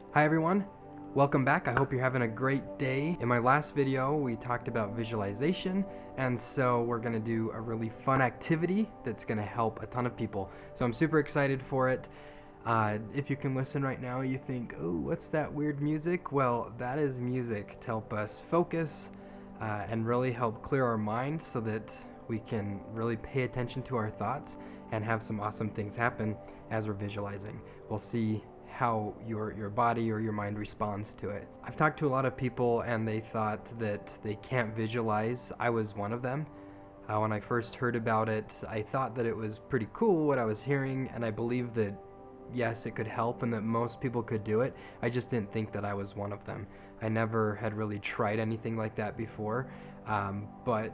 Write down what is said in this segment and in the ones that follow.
Hi everyone, welcome back. I hope you're having a great day. In my last video, we talked about visualization, and so we're gonna do a really fun activity that's gonna help a ton of people. So I'm super excited for it. If you can listen right now, you think, oh, what's that weird music? Well, that is music to help us focus and really help clear our mind so that we can really pay attention to our thoughts and have some awesome things happen as we're visualizing. We'll see how your body or your mind responds to it. I've talked to a lot of people and they thought that they can't visualize. I was one of them. When I first heard about it, I thought that it was pretty cool what I was hearing, and I believed that yes, it could help and that most people could do it. I just didn't think that I was one of them. I never had really tried anything like that before, but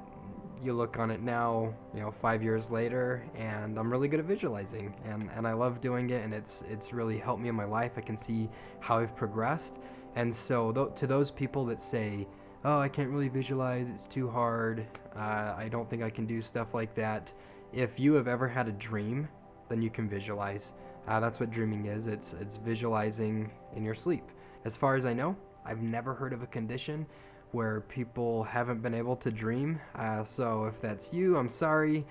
you look on it now, 5 years later, and I'm really good at visualizing, and I love doing it, and it's really helped me in my life. I can see how I've progressed, and so to those people that say, oh, I can't really visualize, it's too hard, I don't think I can do stuff like that. If you have ever had a dream, then you can visualize. That's what dreaming is. It's visualizing in your sleep. As far as I know, I've never heard of a condition where people haven't been able to dream. So if that's you, I'm sorry.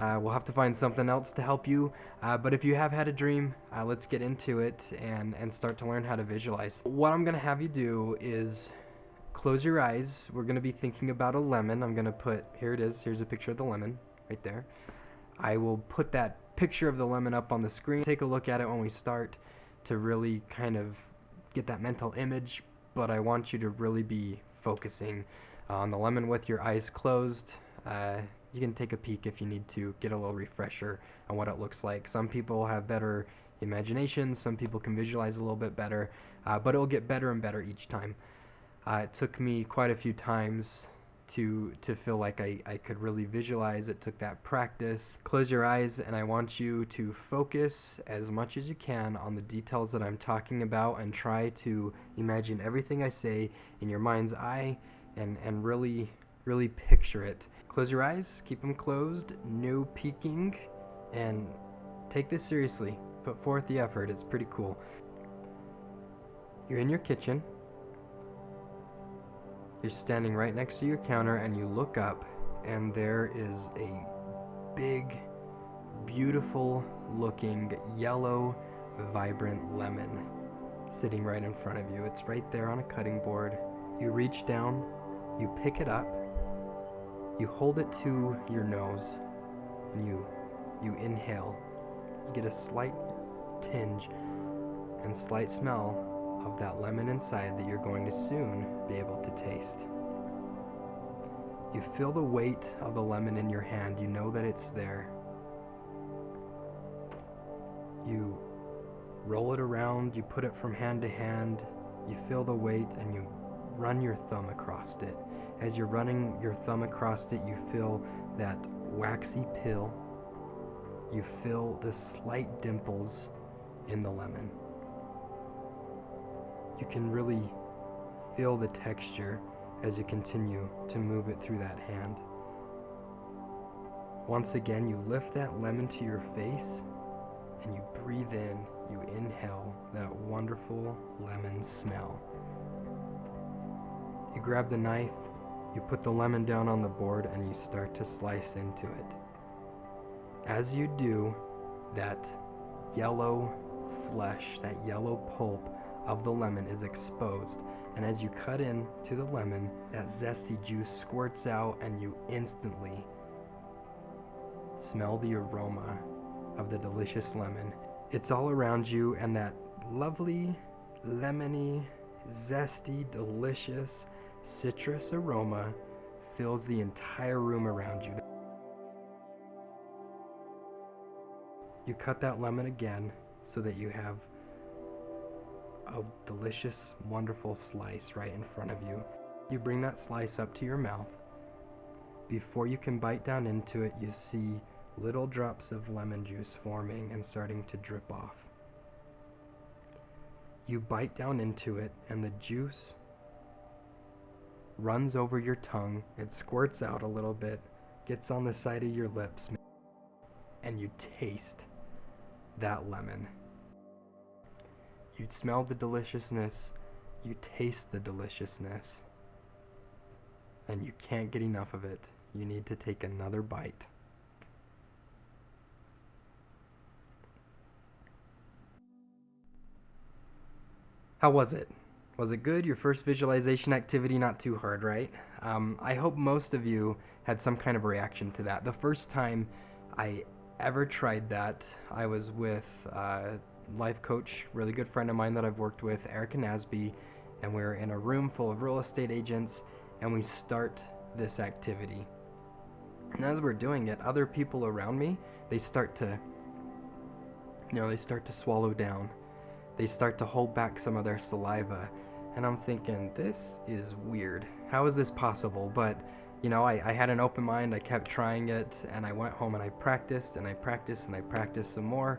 We'll have to find something else to help you. But if you have had a dream, let's get into it and start to learn how to visualize. What I'm going to have you do is close your eyes. We're going to be thinking about a lemon. I'm going to put, here it is, here's a picture of the lemon right there. I will put that picture of the lemon up on the screen. Take a look at it when we start to really kind of get that mental image, but I want you to really be focusing on the lemon with your eyes closed. You can take a peek if you need to get a little refresher on what it looks like. Some people have better imagination, some people can visualize a little bit better, but it will get better and better each time. It took me quite a few times to feel like I could really visualize. It took that practice. Close your eyes, and I want you to focus as much as you can on the details that I'm talking about and try to imagine everything I say in your mind's eye and really picture it. Close your eyes, keep them closed, no peeking, and take this seriously. Put forth the effort, it's pretty cool. You're in your kitchen. You're standing right next to your counter and you look up and there is a big, beautiful looking yellow, vibrant lemon sitting right in front of you. It's right there on a cutting board. You reach down, you pick it up, you hold it to your nose, and you inhale. You get a slight tinge and slight smell of that lemon inside that you're going to soon be able to taste. You feel the weight of the lemon in your hand. You know that it's there. You roll it around, you put it from hand to hand, you feel the weight, and you run your thumb across it. As you're running your thumb across it, you feel that waxy peel. You feel the slight dimples in the lemon. You can really feel the texture as you continue to move it through that hand. Once again, you lift that lemon to your face and you breathe in, you inhale that wonderful lemon smell. You grab the knife, you put the lemon down on the board, and you start to slice into it. As you do, that yellow flesh, that yellow pulp of the lemon is exposed, and as you cut into the lemon, that zesty juice squirts out and you instantly smell the aroma of the delicious lemon. It's all around you, and that lovely, lemony, zesty, delicious citrus aroma fills the entire room around you. You cut that lemon again so that you have a delicious, wonderful slice right in front of you. You bring that slice up to your mouth. Before you can bite down into it, you see little drops of lemon juice forming and starting to drip off. You bite down into it and the juice runs over your tongue. It squirts out a little bit, gets on the side of your lips, and you taste that lemon. You smell the deliciousness, you taste the deliciousness, and you can't get enough of it. You need to take another bite. How was it? Was it good? Your first visualization activity, not too hard, right? I hope most of you had some kind of reaction to that. The first time I ever tried that, I was with a life coach, really good friend of mine that I've worked with, Erica Nasby, and we're in a room full of real estate agents, and we start this activity. And as we're doing it, other people around me, they start to swallow down. They start to hold back some of their saliva. And I'm thinking, this is weird. How is this possible? But, I had an open mind. I kept trying it, and I went home and I practiced and I practiced and I practiced some more.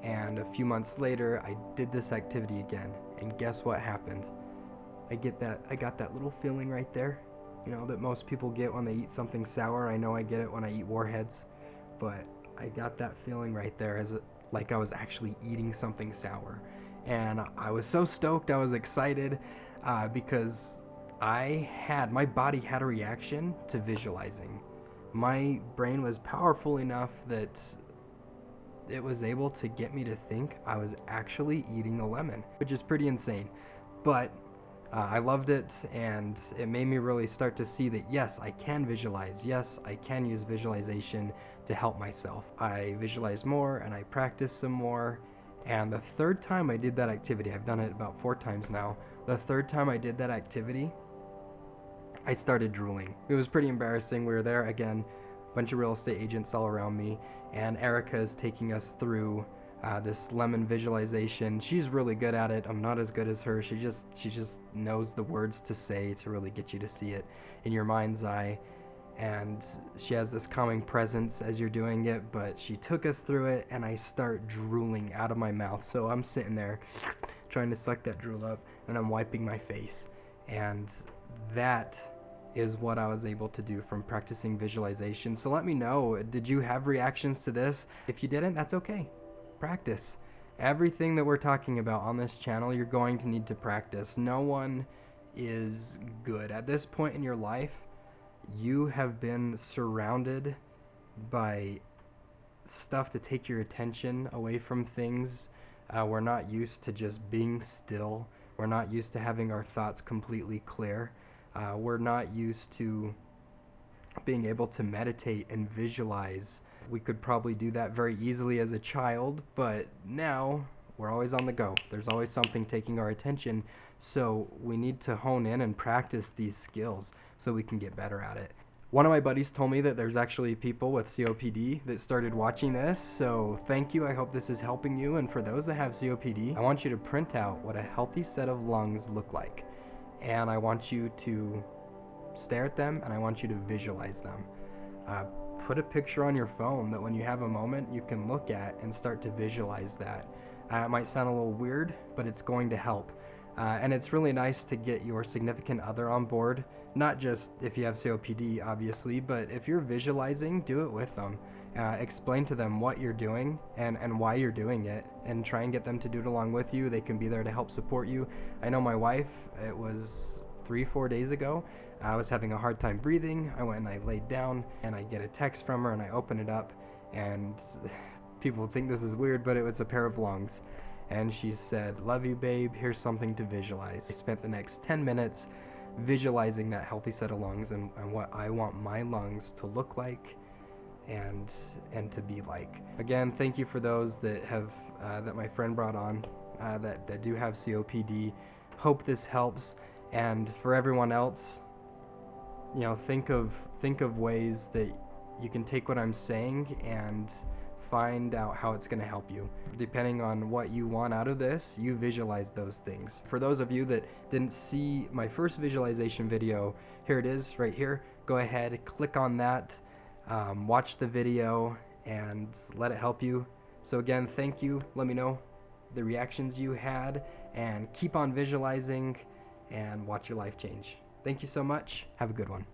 And a few months later, I did this activity again. And guess what happened? I got that little feeling right there, that most people get when they eat something sour. I know I get it when I eat Warheads, but I got that feeling right there like I was actually eating something sour. And I was so stoked, I was excited, because my body had a reaction to visualizing. My brain was powerful enough that it was able to get me to think I was actually eating a lemon, which is pretty insane. But I loved it, and it made me really start to see that yes, I can visualize. Yes, I can use visualization to help myself. I visualized more and I practiced some more. And the third time I did that activity, I've done it about 4 times now. The third time I did that activity, I started drooling. It was pretty embarrassing. We were there again, a bunch of real estate agents all around me, and Erica is taking us through this lemon visualization. She's really good at it. I'm not as good as her. She just knows the words to say to really get you to see it in your mind's eye. And she has this calming presence as you're doing it, but she took us through it, and I start drooling out of my mouth. So I'm sitting there trying to suck that drool up, and I'm wiping my face. And that is what I was able to do from practicing visualization. So let me know, did you have reactions to this? If you didn't, that's okay. Practice. Everything that we're talking about on this channel, you're going to need to practice. No one is good. At this point in your life, you have been surrounded by stuff to take your attention away from things. We're not used to just being still. We're not used to having our thoughts completely clear. We're not used to being able to meditate and visualize. We could probably do that very easily as a child, but now we're always on the go. There's always something taking our attention, so we need to hone in and practice these skills so we can get better at it. One of my buddies told me that there's actually people with COPD that started watching this, so thank you. I hope this is helping you. And for those that have COPD, I want you to print out what a healthy set of lungs look like. And I want you to stare at them, and I want you to visualize them. Put a picture on your phone that when you have a moment you can look at and start to visualize that. It might sound a little weird, but it's going to help. And it's really nice to get your significant other on board, not just if you have COPD, obviously, but if you're visualizing, do it with them. Explain to them what you're doing and why you're doing it, and try and get them to do it along with you. They can be there to help support you. I know my wife, it was 3-4 days ago, I was having a hard time breathing. I went and I laid down, and I get a text from her, and I open it up, and people think this is weird, but it was a pair of lungs. And she said, "Love you, babe, here's something to visualize." I spent the next 10 minutes visualizing that healthy set of lungs and what I want my lungs to look like and to be like. Again, thank you for those that have that my friend brought on that do have COPD. Hope this helps. And for everyone else, think of ways that you can take what I'm saying and find out how it's going to help you. Depending on what you want out of this, you visualize those things. For those of you that didn't see my first visualization video, here it is right here. Go ahead, click on that, watch the video, and let it help you. So again, thank you. Let me know the reactions you had, and keep on visualizing and watch your life change. Thank you so much. Have a good one.